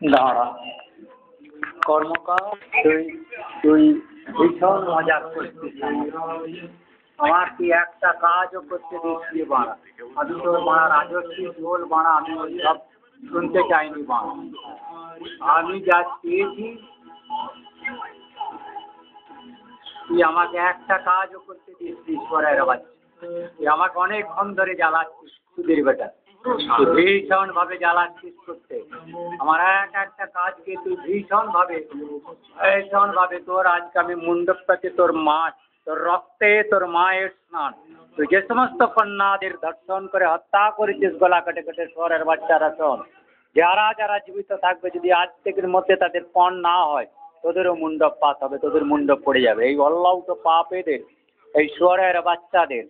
দাঁড়া কর্মকার তুই তুই ভীষণ মজা করছিস আমার কি একটা কাজও করতে দিচ্ছি বাড়া আমি তোর বাড়া রাজস্বী ঝোল বাড়া আমি ওই সব শুনতে চাইনি বাড়া আমি যা চেয়েছি তুই আমাকে একটা কাজও করতে দিচ্ছি ঈশ্বরের বাচ্চা তুই আমাকে অনেকক্ষণ ধরে জ্বালাচ্ছিস সুধীর বেটা ভীষণ ভাবে জ্বালাচ্ছিস করতে আমার একটা কাজকে তুই ভীষণ ভাবে তোর আজকে আমি মণ্ডপটাকে তোর মা তোর রক্তে তোর মায়ের স্নান তুই যে সমস্ত কন্যাদের ধর্ষণ করে হত্যা করেছিস গলা কেটে কেটে শহরের বাচ্চারা শোন যারা যারা জীবিত থাকবে যদি আজ থেকের মধ্যে তাদের পণ না হয় তোদেরও মুন্ডপ পাত হবে তোদের মুন্ডপ পড়ে যাবে এই অল্লাউট পাপেদের এই শহরের বাচ্চাদের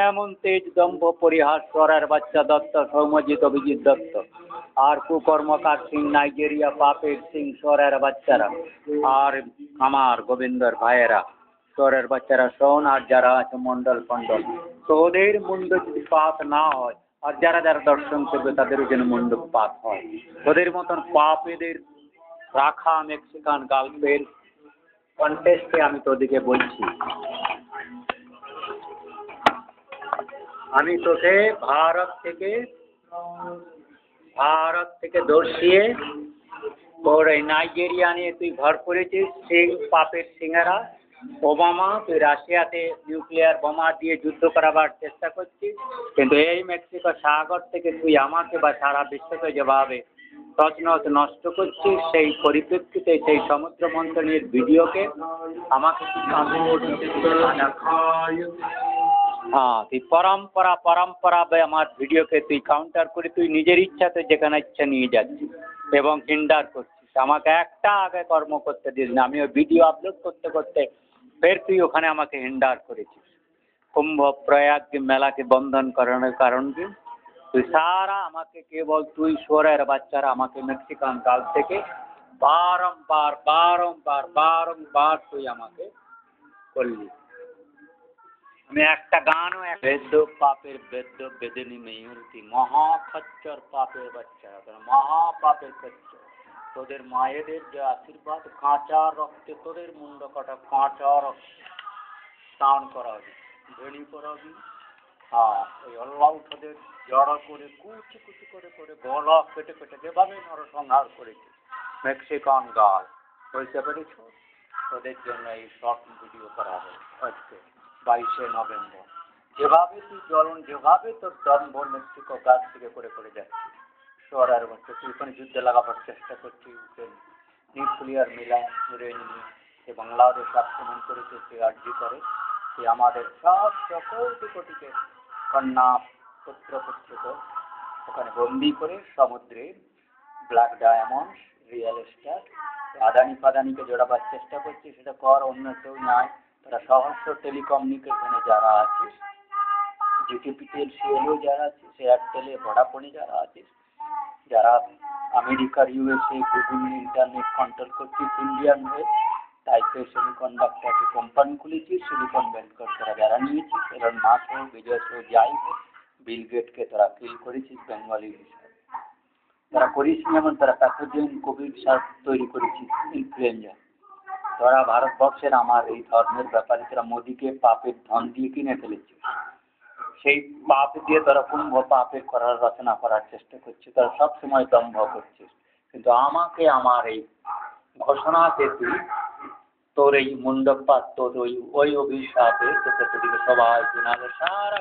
এমন তেজ দম্ভ পরিহাস শহরের বাচ্চা দত্ত সৌম্যজিৎ অভিজিৎ দত্ত আর কুকর্মকার সিং নাইজেরিয়া পাপের সিং শহরের বাচ্চারা আর আমার গোবিন্দর ভাইয়েরা শহরের বাচ্চারা শোন আর যারা আছে মন্ডল ফন্ডল তোদের মুন্ড যদি পাত না হয় আর যারা যারা দর্শন করবে তাদেরও যেন মুন্ডপ পাত হয় তোদের মতন পাপেদের রাখা মেক্সিকান গার্লফ্রের কন্টেস্টে আমি তোদেরকে বলছি আমি তোকে ভারত থেকে দর্শিয়ে তোর এই নাইজেরিয়া নিয়ে তুই ঘর করেছিস সিং পাপের সিংহেরা ওবামা তুই রাশিয়াতে নিউক্লিয়ার বোমা দিয়ে যুদ্ধ করাবার চেষ্টা করছিস কিন্তু এই মেক্সিকো সাগর থেকে তুই আমাকে বা সারা বিশ্বকে যেভাবে তছনছ নষ্ট করছিস সেই পরিপ্রেক্ষিতে সেই সমুদ্র মন্থনের ভিডিওকে আমাকে হ্যাঁ তুই পরম্পরা আমার ভিডিওকে তুই কাউন্টার করে তুই নিজের ইচ্ছাতে যেখানে ইচ্ছা নিয়ে যাচ্ছিস এবং হিন্ডার করছিস আমাকে একটা আগে কর্ম করতে দিস না আমি ওই ভিডিও আপলোড করতে করতে ফের তুই ওখানে আমাকে হিন্ডার করেছিস কুম্ভ প্রয়াগ মেলাকে বন্ধন করানোর কারণ কি তুই সারা আমাকে কেবল তুই শহরের বাচ্চারা আমাকে মেক্সিকান কাল থেকে বারংবার তুই আমাকে করলি আমি একটা গানও বেদ্য পাপের বেদ্য বেদিনী মেয়ুরতি মহাখচ্চর পাপের বাচ্চারা মহাপাপের খচ্চর তোদের মায়েদের যে আশীর্বাদ কাঁচা রক্তে তোদের মুন্ড কাটা কাঁচা রক্ত স্নান করাবি বেড়ি করাবি ওই অল্লাউঠদের জড়ো করে কুচি করে গলা কেটে যেভাবে নরসংহার করেছে মেক্সিকান গাল বুঝতে পেরেছ তোদের জন্য এই শর্ট ভিডিও করা হবে আজকে 22শে নভেম্বর যেভাবে তুই জ্বলন যেভাবে তোর দম্ভ মেক্সিকো গাছ থেকে করে যাচ্ছিস শহরের মধ্যে তুই ওখানে যুদ্ধে লাগাবার চেষ্টা করছিস নিউক্লিয়ার মিলান নিয়ে সে বাংলাদেশ আক্রমণ করেছে সে আর্জি করে সে আমাদের সকল কোটিকে কন্যা পুত্রকে ওখানে বন্দি করে সমুদ্রে black diamond real estate Adani ফাদানিকে জোড়াবার চেষ্টা করছি সেটা কর অন্য কেউ নাই তারা সহস্র টেলিকমিউনিকেশনে যারা আছিস জিটিপিটিএল সিএলও যারা আছে এয়ারটেলে ভোডাফোনে যারা আছিস যারা আমেরিকার ইউএসএ গুগল ইন্টারনেট কন্ট্রোল করছিস ইন্ডিয়ান হয়ে তাইপে সেমিকন্ডাক্টর কোম্পানি খুলেছিস সিলিকন ভ্যালি তোরা যারা নিয়েছিস এরকম মাস হোক বিজয় হোক যাই হোক বিল গেটকে তোরা কিল করেছিস বেঙ্গলি হিসাবে তারা করিস যেমন তারা প্যাথোজেন কোভিড তৈরি করেছিস ইনফ্লুয়েঞ্জা তোরা ভারতবর্ষের আমার এই ধর্মের ব্যাপারে তোরা মোদীকে পাপের ধন দিয়ে কিনে ফেলেছিস সেই পাপ দিয়ে তোরা কুম্ভ পাপের করার রচনা করার চেষ্টা করছিস তোরা সবসময় দম্ভ করছিস কিন্তু আমাকে আমার এই ঘোষণাতে তুই তোর এই মুন্ডপাত তোর ওই অভিশাপে তোকে সবাই সারা